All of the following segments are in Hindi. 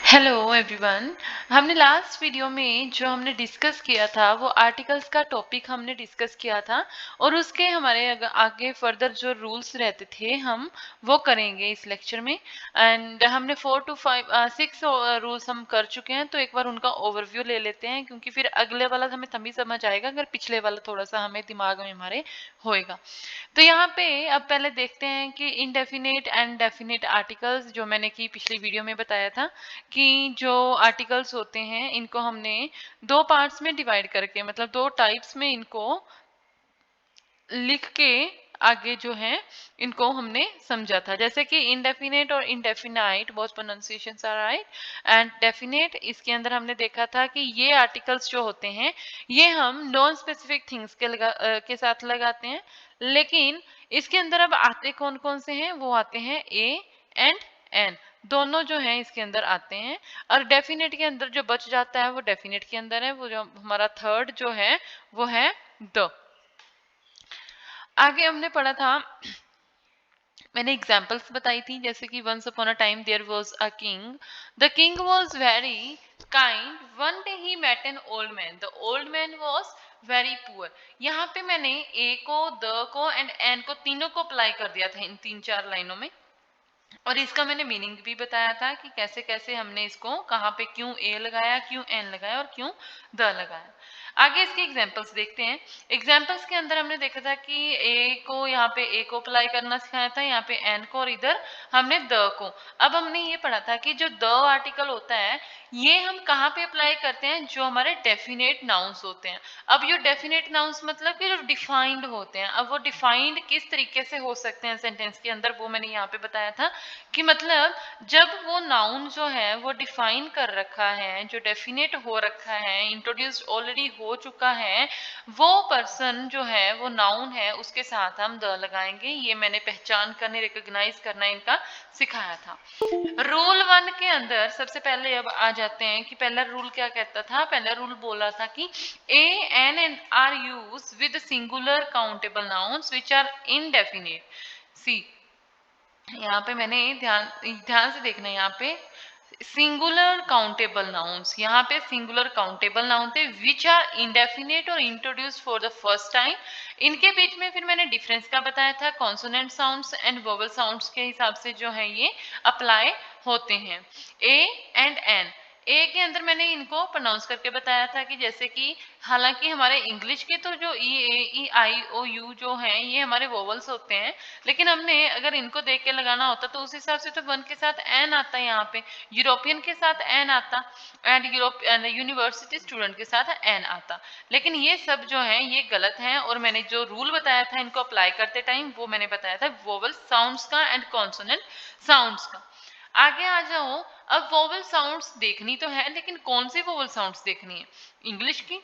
Hello everyone. हमने लास्ट वीडियो में जो हमने डिस्कस किया था वो आर्टिकल्स का टॉपिक हमने डिस्कस किया था और उसके हमारे आगे फर्दर जो रूल्स रहते थे हम वो करेंगे इस लेक्चर में। एंड हमने 4 to 6 रूल्स हम कर चुके हैं, तो एक बार उनका ओवरव्यू ले लेते हैं क्योंकि फिर अगले वाला हमें तभी समझ आएगा अगर पिछले वाला थोड़ा सा हमें दिमाग में हमारे होएगा। तो यहाँ पे अब पहले देखते हैं कि इनडेफिनेट एंड डेफिनेट आर्टिकल्स, जो मैंने की पिछली वीडियो में बताया था कि जो आर्टिकल्स होते हैं इनको हमने दो पार्ट्स में डिवाइड करके, मतलब दो टाइप्स में इनको लिख के आगे जो है इनको हमने समझा था। जैसे कि इनडेफिनेट और indefinite, both pronunciations are right. And definite, इसके अंदर हमने देखा था कि ये आर्टिकल्स जो होते हैं ये हम नॉन स्पेसिफिक थिंग्स के साथ लगाते हैं, लेकिन इसके अंदर अब आते कौन कौन से हैं, वो आते हैं ए एंड एन, दोनों जो है इसके अंदर आते हैं। और डेफिनेट के अंदर जो बच जाता है वो डेफिनेट के अंदर है, वो जो हमारा थर्ड जो है वो है द। आगे हमने पढ़ा था, मैंने एग्जाम्पल्स बताई थी, जैसे कि once upon a time there was a king, the king was very kind, one day he met an old man, the old man was very poor. यहाँ पे मैंने ए को, द को एंड एन को, तीनों को अप्लाई कर दिया था इन 3-4 लाइनों में, और इसका मैंने मीनिंग भी बताया था कि कैसे कैसे हमने इसको, कहाँ पे क्यों ए लगाया, क्यों एन लगाया और क्यों द लगाया। आगे इसके एग्जांपल्स देखते हैं। एग्जांपल्स के अंदर हमने देखा था कि ए को, यहाँ पे ए को अप्लाई करना सिखाया था, यहाँ पे एन को, और इधर हमने द को। अब हमने ये पढ़ा था कि जो द आर्टिकल होता है ये हम कहाँ पे अप्लाई करते हैं, जो हमारे डेफिनेट नाउन्स होते हैं। अब ये डेफिनेट नाउन्स मतलब कि जो डिफाइंड होते हैं, अब वो डिफाइंड किस तरीके से हो सकते हैं सेंटेंस के अंदर, वो मैंने यहाँ पे बताया था कि मतलब जब वो नाउन जो है वो डिफाइन कर रखा है, जो डेफिनेट हो रखा है, इंट्रोड्यूस्ड ऑलरेडी हो चुका है, वो पर्सन जो है, वो नाउन है, उसके साथ हम द लगाएंगे। ये मैंने पहचान करने, रिकॉग्नाइज करना इनका सिखाया था। रूल 1 के अंदर सबसे पहले अब आ जाते हैं कि पहला रूल क्या कहता था। पहला रूल बोला था कि a an and are use with singular countable nouns which are indefinite. See, यहाँ पे मैंने ध्यान ध्यान से देखना है, यहाँ पे सिंगुलर काउंटेबल नाउन्स, यहाँ पे सिंगुलर काउंटेबल नाउन थे विच आर इंडेफिनेट और introduced for the first time. इनके बीच में फिर मैंने डिफरेंस का बताया था, consonant sounds and vowel sounds के हिसाब से जो है ये अप्लाई होते हैं। ए एंड एन, ए के अंदर मैंने इनको प्रोनाउंस करके बताया था कि जैसे कि हालांकि हमारे इंग्लिश के तो जो ई ए ई आई ओ यू जो हैं ये हमारे वोवल्स होते हैं, लेकिन हमने अगर इनको देख के लगाना होता तो उस हिसाब से तो वन के साथ एन आता है, यहाँ पे यूरोपियन के साथ एन आता एंड यूनिवर्सिटी स्टूडेंट के साथ एन आता। लेकिन ये सब जो है ये गलत है, और मैंने जो रूल बताया था इनको अप्लाई करते टाइम वो मैंने बताया था वोवल साउंड्स का एंड कॉन्सोनेंट साउंड्स का। आगे आ जाओ, अब वोवल साउंड्स देखनी तो है, लेकिन कौन सी वोवल साउंड्स देखनी है, इंग्लिश की।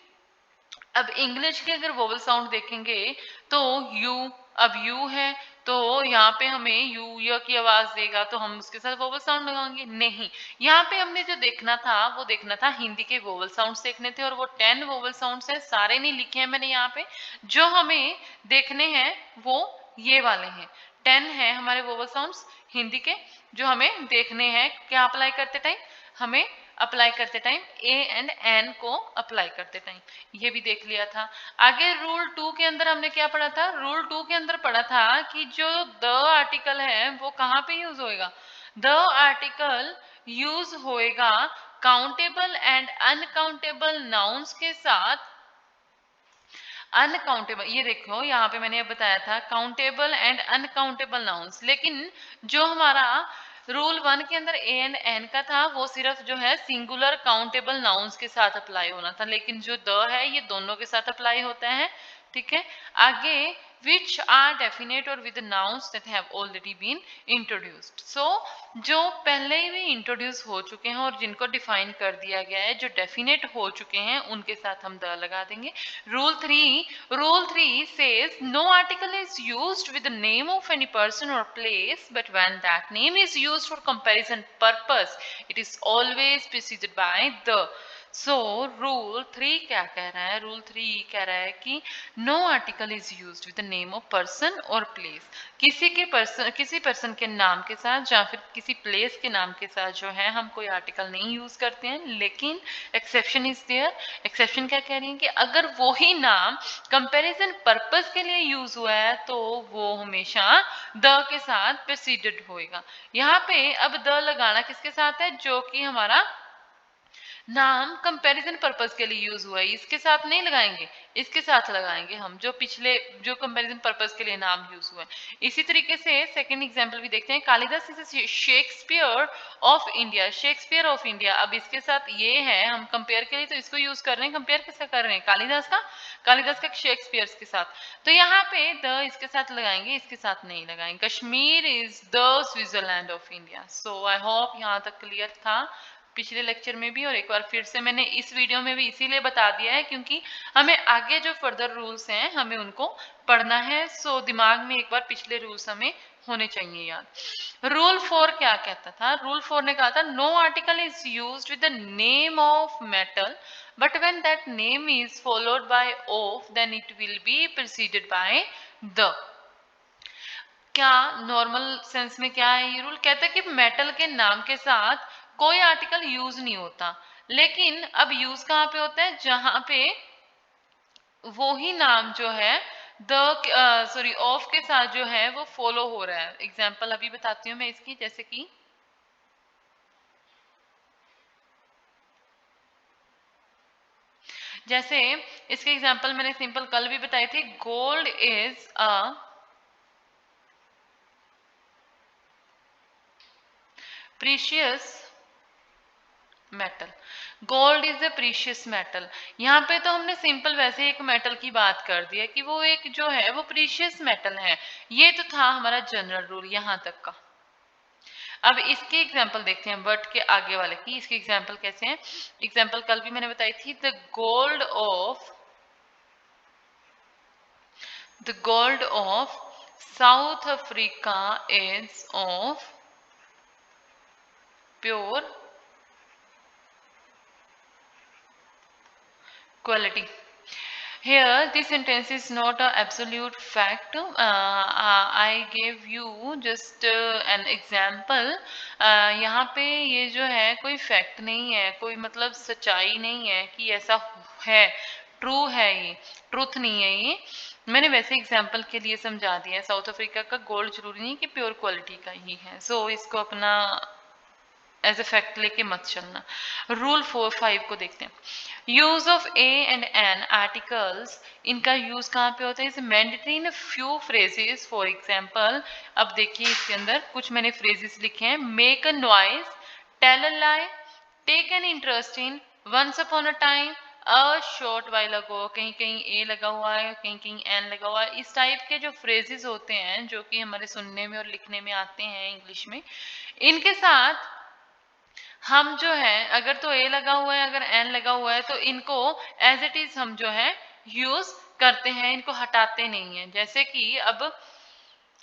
अब इंग्लिश के अगर वोवल साउंड देखेंगे तो यू, अब यू है तो यहाँ पे हमें यू य की आवाज देगा तो हम उसके साथ वोवल साउंड लगाएंगे, नहीं। यहाँ पे हमने जो देखना था वो देखना था हिंदी के वोवल साउंड्स देखने थे, और वो 10 वोवल साउंड्स है, सारे नहीं लिखे हैं मैंने यहाँ पे, जो हमें देखने हैं वो ये वाले हैं। 10 है हमारे वोवल साउंड्स हिंदी के, जो हमें देखने हैं क्या अप्लाई करते टाइम, हमें अप्लाई करते टाइम ए एंड एन को अप्लाई करते टाइम, ये भी देख लिया था। आगे रूल 2 के अंदर हमने क्या पढ़ा था, रूल 2 के अंदर पढ़ा था कि जो द आर्टिकल है वो कहाँ पे यूज होएगा, द आर्टिकल यूज होएगा काउंटेबल एंड अनकाउंटेबल नाउन्स के साथ। अनकाउंटेबल, ये देखो यहाँ पे मैंने बताया था काउंटेबल एंड अनकाउंटेबल नाउन्स, लेकिन जो हमारा रूल 1 के अंदर ए एंड एन का था वो सिर्फ जो है सिंगुलर काउंटेबल नाउन्स के साथ अप्लाई होना था, लेकिन जो द है ये दोनों के साथ अप्लाई होता है। ठीक है, आगे which are definite or with nouns that have already been introduced। so जो पहले ही इंट्रोड्यूस हो चुके हैं और जिनको डिफाइन कर दिया गया है, जो डेफिनेट हो चुके हैं, उनके साथ हम द लगा देंगे। Rule 3 says no article is used with the name of any person or place, but when that name is used for comparison purpose, it is always preceded by the। So rule 3 क्या कह रहा है? रूल 3 कह रहा है कि no article is used with the name of person और प्लेस। किसी पर्सन के नाम के साथ या फिर किसी प्लेस के नाम के साथ जो है हम कोई आर्टिकल नहीं यूज करते हैं, लेकिन एक्सेप्शन इज देयर। एक्सेप्शन क्या कह रही है कि अगर वो ही नाम कंपैरिजन पर्पस के लिए यूज हुआ है तो वो हमेशा द के साथ प्रेसिडेड होएगा। यहाँ पे अब द लगाना किसके साथ है? जो कि हमारा नाम कंपैरिजन पर्पस के लिए यूज हुआ है, इसके साथ नहीं लगाएंगे, इसके साथ लगाएंगे हम जो पिछले जो कंपैरिजन पर्पस के लिए नाम यूज हुआ है। इसी तरीके से सेकंड एग्जांपल भी देखते हैं। Kalidas is Shakespeare of India. Shakespeare of India, अब इसके साथ ये है, हम कंपेयर के लिए तो इसको यूज कर रहे हैं। कंपेयर किसका कर रहे हैं? कालिदास का शेक्सपियर के साथ। तो यहाँ पे द इसके साथ लगाएंगे, इसके साथ नहीं लगाएंगे। Kashmir is the Switzerland of India. So I hope यहाँ तक क्लियर था, पिछले लेक्चर में भी और एक बार फिर से मैंने इस वीडियो में भी इसीलिए बता दिया है क्योंकि हमें आगे जो फर्दर रूल्स हैं हमें उनको पढ़ना है। सो दिमाग में एक बार पिछले रूल्स हमें होने चाहिए याद। रूल 4 क्या कहता था? रूल 4 ने कहा था no article is used with the name of metal but when that name is followed by of then it will be preceded by the. क्या नॉर्मल सेंस में क्या है ये रूल? कहता है कि मेटल के नाम के साथ कोई आर्टिकल यूज नहीं होता, लेकिन अब यूज कहाँ पे होता है? जहां पे वो ही नाम जो है ऑफ के साथ जो है वो फॉलो हो रहा है। एग्जाम्पल अभी बताती हूँ मैं इसकी, जैसे कि इसके एग्जाम्पल मैंने सिंपल कल भी बताई थी। Gold is a precious metal. Gold is a precious metal. यहाँ पे तो हमने सिंपल वैसे एक मेटल की बात कर दी है कि वो एक जो है वो प्रीशियस मेटल है। ये तो था हमारा जनरल रूल यहाँ तक का। अब इसके एग्जाम्पल देखते हैं वर्ड के आगे वाले की। इसके एग्जाम्पल कैसे हैं? एग्जाम्पल कल भी मैंने बताई थी। The gold of south Africa is of pure quality. Here, this sentence is not an absolute fact. I gave you just an example. यहाँ पे ये जो है कोई फैक्ट नहीं है, कोई मतलब सच्चाई नहीं है कि ऐसा है, ट्रू है, ये ट्रूथ नहीं है। ये मैंने वैसे एग्जाम्पल के लिए समझा दिया है। साउथ अफ्रीका का गोल्ड जरूरी नहीं कि प्योर क्वालिटी का ही है। सो इसको अपना एज ए फैक्ट लेके मत चलना। रूल 4-5 को देखते हैं। Use of a and an articles, इनका यूज कहाँ पे होता है? Is mandatory in few phrases. For example, अब देखिए इसके अंदर कुछ मैंने फ्रेजेस लिखे हैं। Make a noise, tell a lie, take an interest in, once upon a time, a short while ago. कहीं कहीं ए लगा हुआ है, कहीं कहीं एन लगा हुआ है। इस टाइप के जो फ्रेजेस होते हैं जो कि हमारे सुनने में और लिखने में आते हैं इंग्लिश में, इनके साथ हम जो है अगर तो ए लगा हुआ है, अगर एन लगा हुआ है, तो इनको एज इट इज हम जो है यूज करते हैं, इनको हटाते नहीं है। जैसे कि अब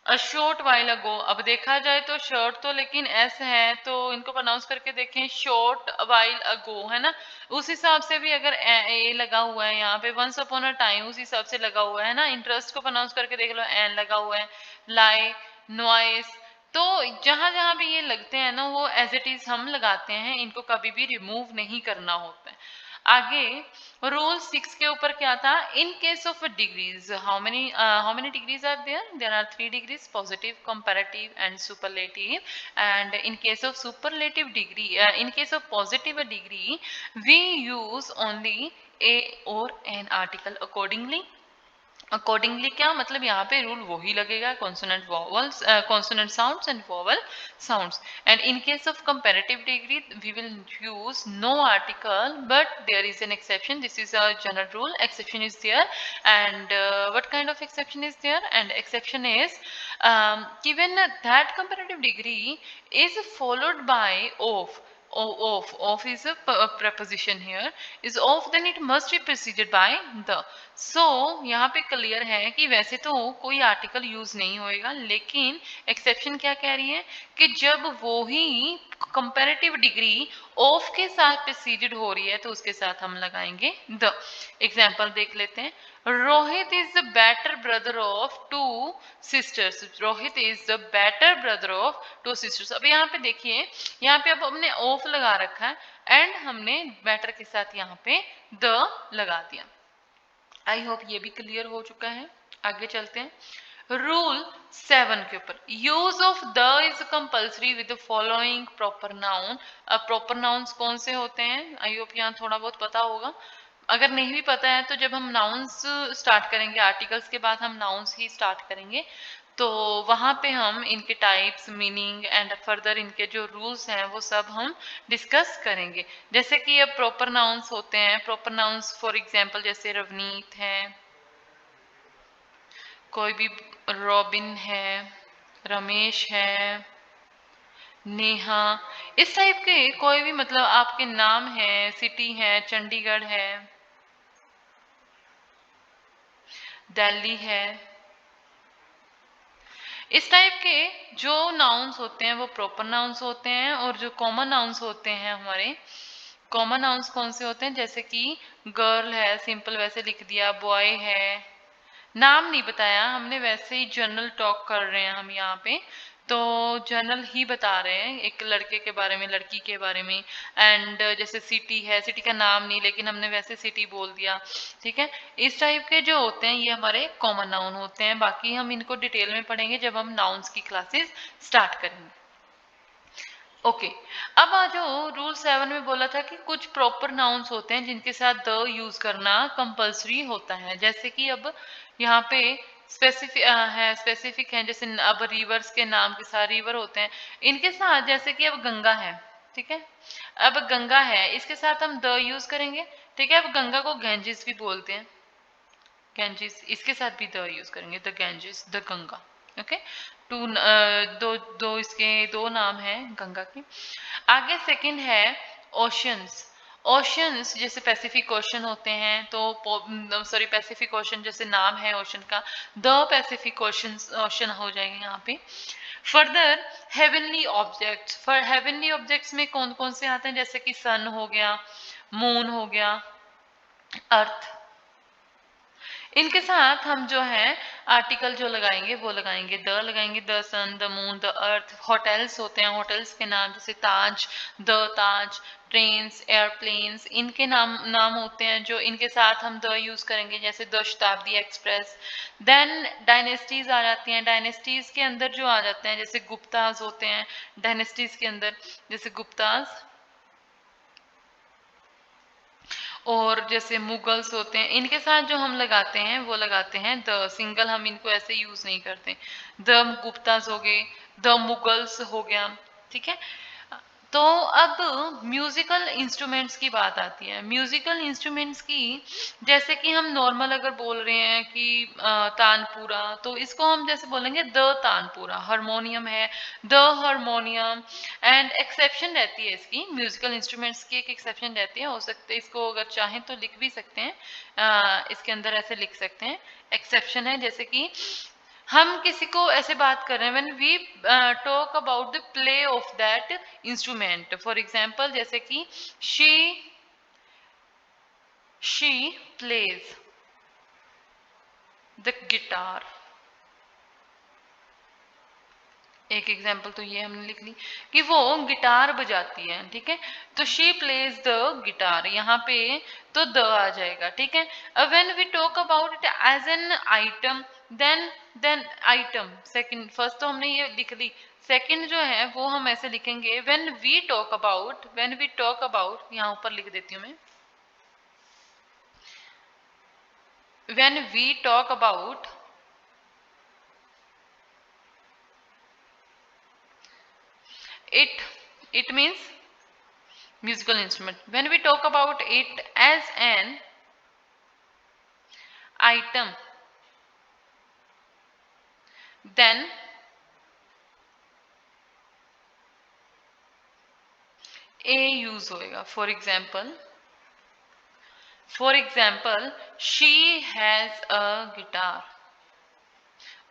अ शॉर्ट वाइल अगो, अब देखा जाए तो शर्ट तो लेकिन एस है, तो इनको प्रोनाउंस करके देखें शॉर्ट वाइल अगो, है ना। उस हिसाब से भी अगर ए लगा हुआ है यहाँ पे, वंस अपॉन अ टाइम उस हिसाब से लगा हुआ है ना। इंटरेस्ट को प्रोनाउंस करके देख लो, एन लगा हुआ है। लाई, नॉइस, तो जहां जहां भी ये लगते हैं ना वो एज इट इज हम लगाते हैं, इनको कभी भी रिमूव नहीं करना होता है। आगे रूल 6 के ऊपर क्या था? In case of degrees, how many degrees are there are 3 degrees, positive, comparative and superlative. And in case of superlative degree, in case of positive degree, we use only a और एन आर्टिकल अकॉर्डिंगली। अकॉर्डिंगली क्या मतलब? यहाँ पे रूल वही लगेगा, consonant vowels, consonant sounds and vowel sounds. And in case of comparative degree we will use no article but there is an exception. This is a general rule, exception is there. And what kind of exception is there? And exception is given that comparative degree is followed by of, Of is a preposition here, is of, then it must be preceded by the. So यहाँ पे क्लियर है कि वैसे तो कोई आर्टिकल यूज नहीं होएगा, लेकिन एक्सेप्शन क्या कह रही है कि जब वो ही कंपैरेटिव डिग्री ऑफ के साथ प्रिसीडेड हो रही है तो उसके साथ हम लगाएंगे द। एग्जाम्पल देख लेते हैं। Rohit is the better brother of two sisters. Rohit is the better brother of two sisters. अब यहाँ पे देखिए, यहाँ पे अब हमने ऑफ लगा रखा है एंड हमने बेटर के साथ यहाँ पे द लगा दिया। आई होप ये भी क्लियर हो चुका है। आगे चलते हैं रूल 7 के ऊपर। Use of the is compulsory with the following proper noun. अब प्रॉपर नाउन्स कौन से होते हैं, आई होप यहाँ थोड़ा बहुत पता होगा। अगर नहीं भी पता है तो जब हम नाउन्स स्टार्ट करेंगे, आर्टिकल्स के बाद हम नाउन्स ही स्टार्ट करेंगे, तो वहाँ पे हम इनके टाइप्स, मीनिंग एंड फर्दर इनके जो रूल्स हैं वो सब हम डिस्कस करेंगे। जैसे कि अब प्रॉपर नाउन्स होते हैं, प्रॉपर नाउन्स फॉर एग्जांपल जैसे रवनीत है, कोई भी रॉबिन है, रमेश है, नेहा, इस टाइप के कोई भी मतलब आपके नाम है, सिटी है, चंडीगढ़ है, दिल्ली है, इस टाइप के जो नाउन्स होते हैं वो प्रॉपर नाउन्स होते हैं। और जो कॉमन नाउन्स होते हैं हमारे, कॉमन नाउन्स कौन से होते हैं, जैसे कि गर्ल है, सिंपल वैसे लिख दिया, बॉय है, नाम नहीं बताया हमने, वैसे ही जनरल टॉक कर रहे हैं हम यहाँ पे, तो जनरल ही बता रहे हैं एक लड़के के बारे में, लड़की के बारे में। एंड जैसे सिटी है, सिटी का नाम नहीं लेकिन हमने वैसे सिटी बोल दिया, ठीक है। इस टाइप के जो होते हैं ये हमारे कॉमन नाउन होते हैं। बाकी हम इनको डिटेल में पढ़ेंगे जब हम नाउन्स की क्लासेस स्टार्ट करेंगे। ओके अब आ जाओ, रूल 7 में बोला था कि कुछ प्रॉपर नाउन्स होते हैं जिनके साथ द यूज करना कंपल्सरी होता है। जैसे कि अब यहाँ पे स्पेसिफिक है, जैसे अब रिवर्स के नाम के साथ रिवर होते हैं, इनके साथ जैसे कि अब गंगा है, ठीक है। अब गंगा है, इसके साथ हम द यूज करेंगे, ठीक है। अब गंगा को गैंजिस भी बोलते हैं, गैंजिस, इसके साथ भी द यूज करेंगे, the Ganges, the Ganga. Okay, दो दो इसके दो नाम हैं गंगा के। आगे सेकंड है ओशंस। ओशंस जैसे पैसिफिक ओशन होते हैं, तो सॉरी पैसिफिक ओशन जैसे नाम है ओशन का, द पैसिफिक ओशन ओशन हो जाएगा यहाँ पे। Further heavenly objects, for heavenly objects में कौन कौन से आते हैं, जैसे कि सन हो गया, मून हो गया, अर्थ। इनके साथ हम जो है आर्टिकल जो लगाएंगे वो लगाएंगे द, लगाएंगे the sun, the moon, the earth. Hotels होते हैं, होटल्स के नाम जैसे Taj, the Taj, trains, airplanes, इनके नाम होते हैं जो इनके साथ हम द यूज करेंगे, जैसे द शताब्दी एक्सप्रेस। देन डायनेस्टीज आ जाती हैं, डायनेस्टीज के अंदर जो आ जाते हैं जैसे गुप्ताज होते हैं, डायनेस्टीज के अंदर जैसे गुप्ताज, और जैसे मुगल्स होते हैं, इनके साथ जो हम लगाते हैं वो लगाते हैं द, सिंगल हम इनको ऐसे यूज नहीं करते। द गुप्तास हो गए, द मुगल्स हो गया, ठीक है। तो अब म्यूजिकल इंस्ट्रूमेंट्स की बात आती है। म्यूजिकल इंस्ट्रूमेंट्स की, जैसे कि हम नॉर्मल अगर बोल रहे हैं कि तानपुरा, तो इसको हम जैसे बोलेंगे द तानपुरा। हारमोनियम है, द हारमोनियम। एंड एक्सेप्शन रहती है इसकी, म्यूजिकल इंस्ट्रूमेंट्स की एक एक्सेप्शन रहती है, हो सकते है इसको अगर चाहें तो लिख भी सकते हैं, इसके अंदर ऐसे लिख सकते हैं, एक्सेप्शन है। जैसे कि हम किसी को ऐसे बात कर रहे हैं, when we talk about the play of that instrument, for example जैसे कि शी प्लेज द गिटार। एक एग्जाम्पल तो ये हमने लिख ली कि वो गिटार बजाती है, ठीक है। तो शी प्लेज द गिटार, यहाँ पे तो द आ जाएगा, ठीक है। अब when we talk about it as an item, then item second, first तो हमने ये लिख ली, सेकंड जो है वो हम ऐसे लिखेंगे when we talk about, when we talk about, यहाँ ऊपर लिख देती हूँ मैं, when we talk about it, it means musical instrument. When we talk about it as an item, then a use होएगा। For example she has a guitar,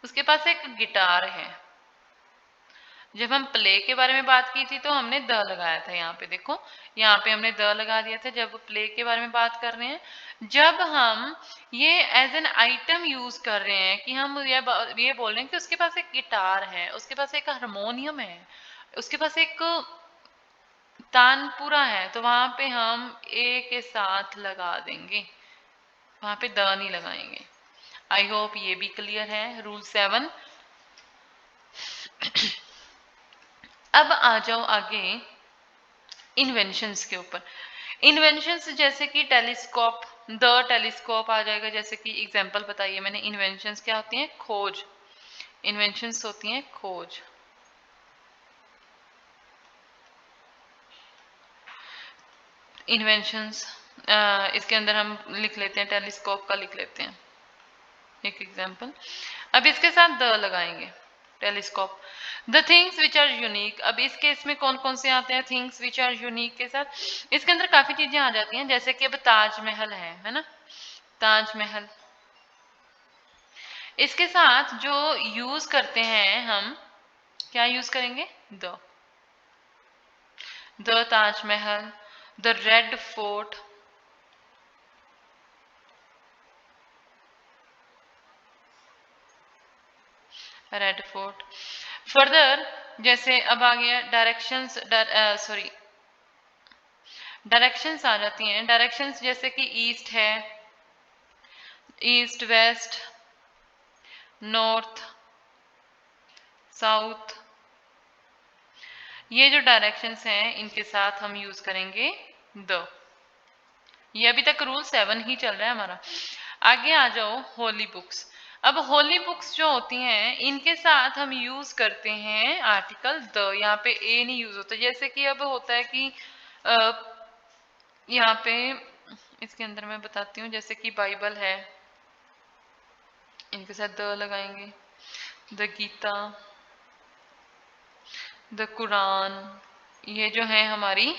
उसके पास एक गिटार है। जब हम प्ले के बारे में बात की थी तो हमने द लगाया था, यहाँ पे देखो, यहाँ पे हमने द लगा दिया था जब प्ले के बारे में बात कर रहे हैं। जब हम ये एज एन आइटम यूज कर रहे हैं कि हम ये बोल रहे हैं कि उसके पास एक गिटार है, उसके पास एक हारमोनियम है, उसके पास एक तानपुरा है, तो वहां पे हम ए के साथ लगा देंगे, वहां पे द नहीं लगाएंगे। आई होप ये भी क्लियर है। रूल 7। अब आ जाओ आगे इन्वेंशंस के ऊपर। इन्वेंशंस जैसे कि टेलीस्कोप, द टेलीस्कोप आ जाएगा। जैसे कि एग्जांपल बताइए मैंने, इन्वेंशंस क्या होती हैं? खोज। इन्वेंशंस होती हैं खोज। इन्वेंशंस इसके अंदर हम लिख लेते हैं, टेलीस्कोप का लिख लेते हैं एक एग्जांपल। अब इसके साथ द लगाएंगे, telescope. The things which are unique. अब इस केस में कौन कौन से आते हैं थिंग्स विच आर यूनिक के साथ? इसके अंदर काफी चीजें आ जाती हैं, जैसे कि अब ताजमहल है ना, ताजमहल। इसके साथ जो यूज करते हैं हम, क्या यूज करेंगे? The Taj Mahal, the red fort, red fort. Further जैसे अब आ गया डायरेक्शंस, सॉरी डायरेक्शंस आ जाती हैं। डायरेक्शंस जैसे कि ईस्ट है, ईस्ट वेस्ट, नॉर्थ साउथ, ये जो डायरेक्शंस हैं इनके साथ हम यूज करेंगे द। ये अभी तक रूल 7 ही चल रहा है हमारा। आगे आ जाओ होली बुक्स। अब होली बुक्स जो होती हैं इनके साथ हम यूज करते हैं आर्टिकल द। यहाँ पे ए नहीं यूज होता। जैसे कि अब होता है कि यहाँ पे इसके अंदर मैं बताती हूँ, जैसे कि बाइबल है, इनके साथ द लगाएंगे। द गीता, द कुरान, ये जो है हमारी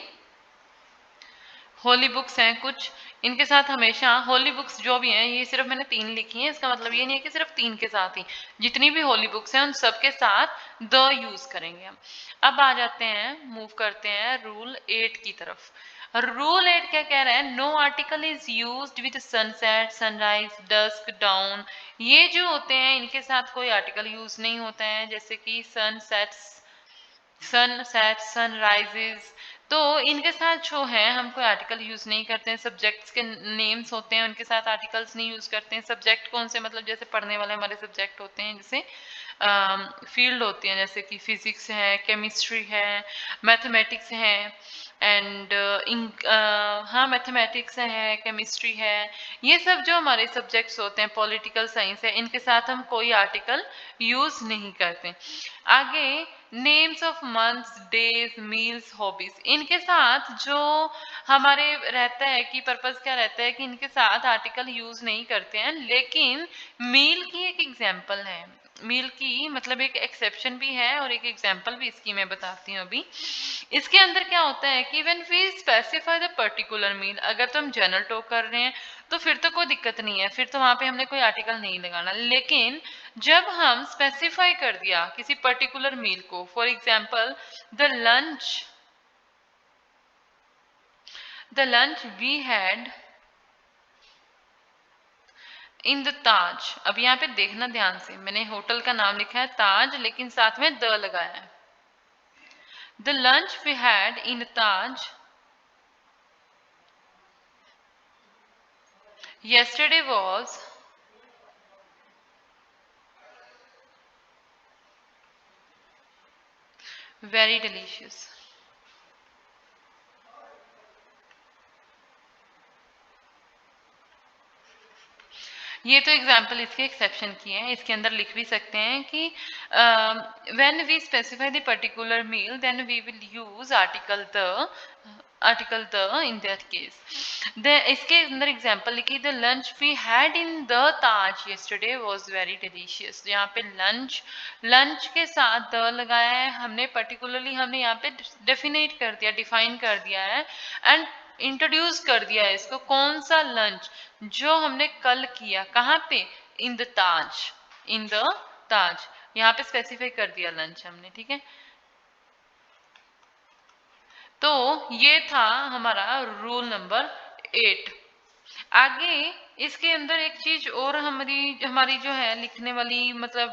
होली बुक्स हैं कुछ, इनके साथ हमेशा होली बुक्स जो भी हैं, ये सिर्फ मैंने 3 लिखी हैं, इसका मतलब ये नहीं है कि सिर्फ 3 के साथ ही, जितनी भी होली बुक्स हैं उन सब के साथ द यूज करेंगे हम। अब आ जाते हैं, मूव करते हैं रूल 8 की तरफ। रूल 8 क्या कह रहा है? No article is used with sunset, sunrise, dusk, dawn. ये जो होते हैं इनके साथ कोई आर्टिकल यूज नहीं होता है। जैसे कि सन सेट्स, सनराइजेस, तो इनके साथ जो है हम कोई आर्टिकल यूज नहीं करते हैं। सब्जेक्ट्स के नेम्स होते हैं उनके साथ आर्टिकल्स नहीं यूज करते हैं। सब्जेक्ट कौन से? मतलब जैसे पढ़ने वाले हमारे सब्जेक्ट होते हैं, जैसे फील्ड होती है, जैसे कि फिजिक्स है, केमिस्ट्री है, मैथमेटिक्स है, एंड हाँ मैथमेटिक्स है, केमिस्ट्री है, ये सब जो हमारे सब्जेक्ट्स होते हैं, पॉलिटिकल साइंस है, इनके साथ हम कोई आर्टिकल यूज नहीं करते। आगे names of months, days, meals, hobbies, इनके साथ जो हमारे रहता है कि पर्पस क्या रहता है कि इनके साथ आर्टिकल यूज नहीं करते हैं। लेकिन मील की एक एग्जांपल है, मील की मतलब एक एक्सेप्शन भी है और एक एग्जांपल भी इसकी मैं बताती हूँ अभी। इसके अंदर क्या होता है कि when we specify the particular meal, अगर तो हम जनरल टॉक कर रहे हैं तो फिर तो कोई दिक्कत नहीं है, फिर तो वहां पे हमने कोई आर्टिकल नहीं लगाना। लेकिन जब हम स्पेसिफाई कर दिया किसी पर्टिकुलर मील को, for example the lunch we had in the Taj. अब यहाँ पे देखना ध्यान से, मैंने होटल का नाम लिखा है ताज, लेकिन साथ में द लगाया है। The lunch we had in Taj yesterday was very delicious। ये तो एग्जाम्पल इसके एक्सेप्शन किए हैं। इसके अंदर लिख भी सकते हैं कि when we specify the particular meal then we will use article the article the in that case. The इसके अंदर एग्जांपल लिखी, the lunch we had in the Taj yesterday was very delicious. यहाँ पे लंच, लंच के साथ द लगाया है हमने, पर्टिकुलरली हमने यहाँ पे डेफिनेट कर दिया, डिफाइन कर दिया है एंड इंट्रोड्यूस कर दिया है इसको। कौन सा लंच? जो हमने कल किया, कहाँ पे? इन द ताज, इन द ताज, यहाँ पे स्पेसिफाई कर दिया लंच हमने, ठीक है। तो ये था हमारा रूल नंबर 8। आगे इसके अंदर एक चीज और हमारी हमारी जो है लिखने वाली, मतलब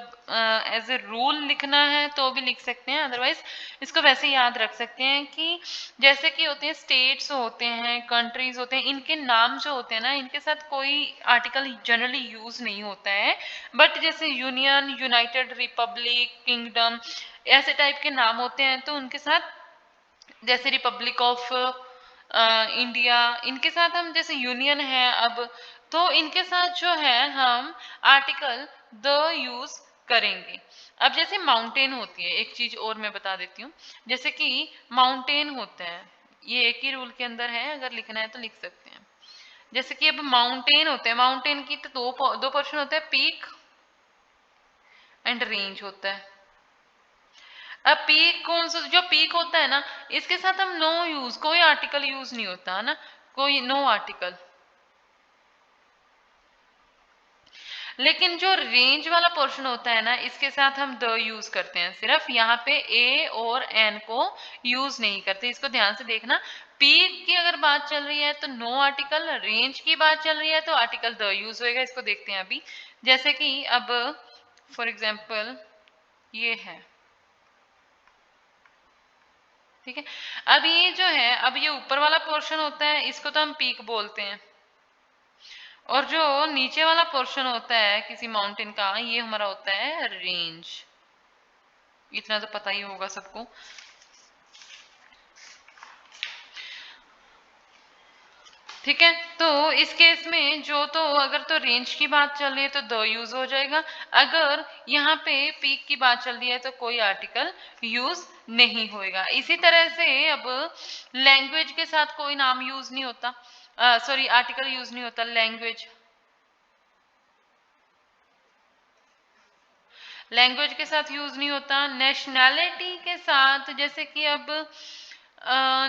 एज ए रूल लिखना है तो भी लिख सकते हैं, अदरवाइज इसको वैसे याद रख सकते हैं कि जैसे कि होते हैं स्टेट्स होते हैं, कंट्रीज होते हैं, इनके नाम जो होते हैं ना, इनके साथ कोई आर्टिकल जनरली यूज नहीं होता है। बट जैसे यूनियन, यूनाइटेड रिपब्लिक, किंगडम, ऐसे टाइप के नाम होते हैं, तो उनके साथ जैसे रिपब्लिक ऑफ इंडिया, इनके साथ हम जैसे यूनियन है अब, तो इनके साथ जो है हम आर्टिकल द यूज करेंगे। अब जैसे माउंटेन होती है, एक चीज और मैं बता देती हूँ, जैसे कि माउंटेन होता है, ये एक ही रूल के अंदर है, अगर लिखना है तो लिख सकते हैं। जैसे कि अब माउंटेन होते हैं, माउंटेन की तो दो पोर्शन होता है, पीक एंड रेंज होता है। अब पीक कौन सा? जो पीक होता है ना, इसके साथ हम नो यूज, कोई आर्टिकल यूज नहीं होता है ना, कोई नो आर्टिकल। लेकिन जो रेंज वाला पोर्शन होता है ना, इसके साथ हम द यूज करते हैं, सिर्फ यहाँ पे ए और एन को यूज नहीं करते, इसको ध्यान से देखना। पीक की अगर बात चल रही है तो नो आर्टिकल, रेंज की बात चल रही है तो आर्टिकल द यूज होएगा। इसको देखते हैं अभी, जैसे कि अब फॉर एग्जाम्पल ये है, ठीक है। अब ये जो है, अब ये ऊपर वाला पोर्शन होता है, इसको तो हम पीक बोलते हैं, और जो नीचे वाला पोर्शन होता है किसी माउंटेन का, ये हमारा होता है रेंज। इतना तो पता ही होगा सबको। ठीक है, तो इस केस में जो, तो अगर तो रेंज की बात चल रही है तो द यूज हो जाएगा, अगर यहाँ पे पीक की बात चल रही है तो कोई आर्टिकल यूज नहीं होएगा। इसी तरह से अब लैंग्वेज के साथ कोई नाम यूज नहीं होता, सॉरी आर्टिकल यूज नहीं होता। लैंग्वेज, लैंग्वेज के साथ यूज नहीं होता। नेशनैलिटी के साथ, जैसे कि अब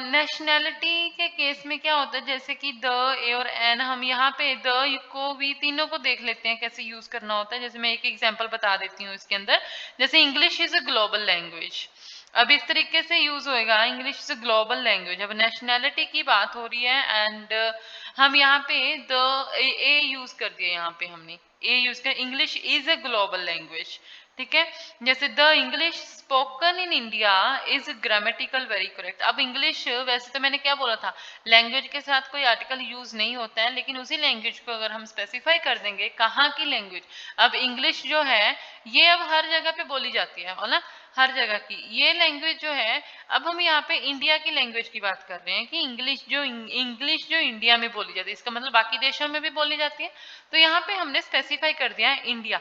नेशनैलिटी के केस में क्या होता है, जैसे कि द, ए और एन, हम यहाँ पे द को भी, तीनों को देख लेते हैं कैसे यूज करना होता है। जैसे मैं एक एग्जांपल बता देती हूँ इसके अंदर, जैसे English is a global language, अब इस तरीके से यूज होएगा, English is a global language. अब नेशनैलिटी की बात हो रही है एंड हम यहाँ पे द ए यूज कर दिया, यहाँ पे हमने ए यूज कर, English is a global language, ठीक है। जैसे the English spoken in India is grammatical very correct. अब इंग्लिश, वैसे तो मैंने क्या बोला था, लैंग्वेज के साथ कोई आर्टिकल यूज नहीं होता है, लेकिन उसी लैंग्वेज को अगर हम स्पेसिफाई कर देंगे, कहाँ की लैंग्वेज, अब इंग्लिश जो है ये अब हर जगह पे बोली जाती है ना, हर जगह की ये लैंग्वेज जो है, अब हम यहाँ पे इंडिया की लैंग्वेज की बात कर रहे हैं कि इंग्लिश जो इंडिया में बोली जाती है, इसका मतलब बाकी देशों में भी बोली जाती है। तो यहाँ पे हमने स्पेसिफाई कर दिया है इंडिया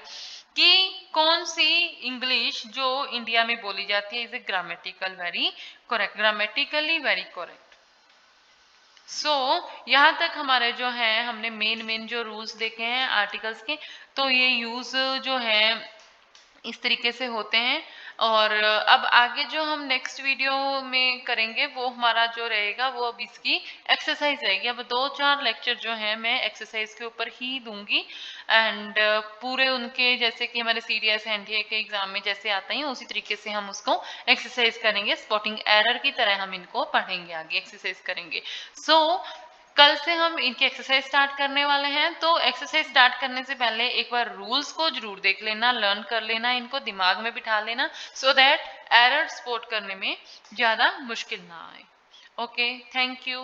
कि कौन सी इंग्लिश जो इंडिया में बोली जाती है is a grammatical very correct, grammatically very correct. So यहाँ तक हमारे जो है, हमने मेन जो रूल्स देखे हैं आर्टिकल्स के, तो ये यूज जो है इस तरीके से होते हैं। और अब आगे जो हम नेक्स्ट वीडियो में करेंगे वो हमारा जो रहेगा वो अब इसकी एक्सरसाइज रहेगी। अब 2-4 लेक्चर जो है मैं एक्सरसाइज के ऊपर ही दूंगी एंड पूरे उनके, जैसे कि हमारे CDS NTA के एग्जाम में जैसे आता है उसी तरीके से हम उसको एक्सरसाइज करेंगे, स्पॉटिंग एरर की तरह हम इनको पढ़ेंगे, आगे एक्सरसाइज करेंगे। सो कल से हम इनकी एक्सरसाइज स्टार्ट करने वाले हैं, तो एक्सरसाइज स्टार्ट करने से पहले एक बार रूल्स को जरूर देख लेना, लर्न कर लेना, इनको दिमाग में बिठा लेना, सो दैट एरर स्पॉट करने में ज्यादा मुश्किल ना आए। Okay, thank you.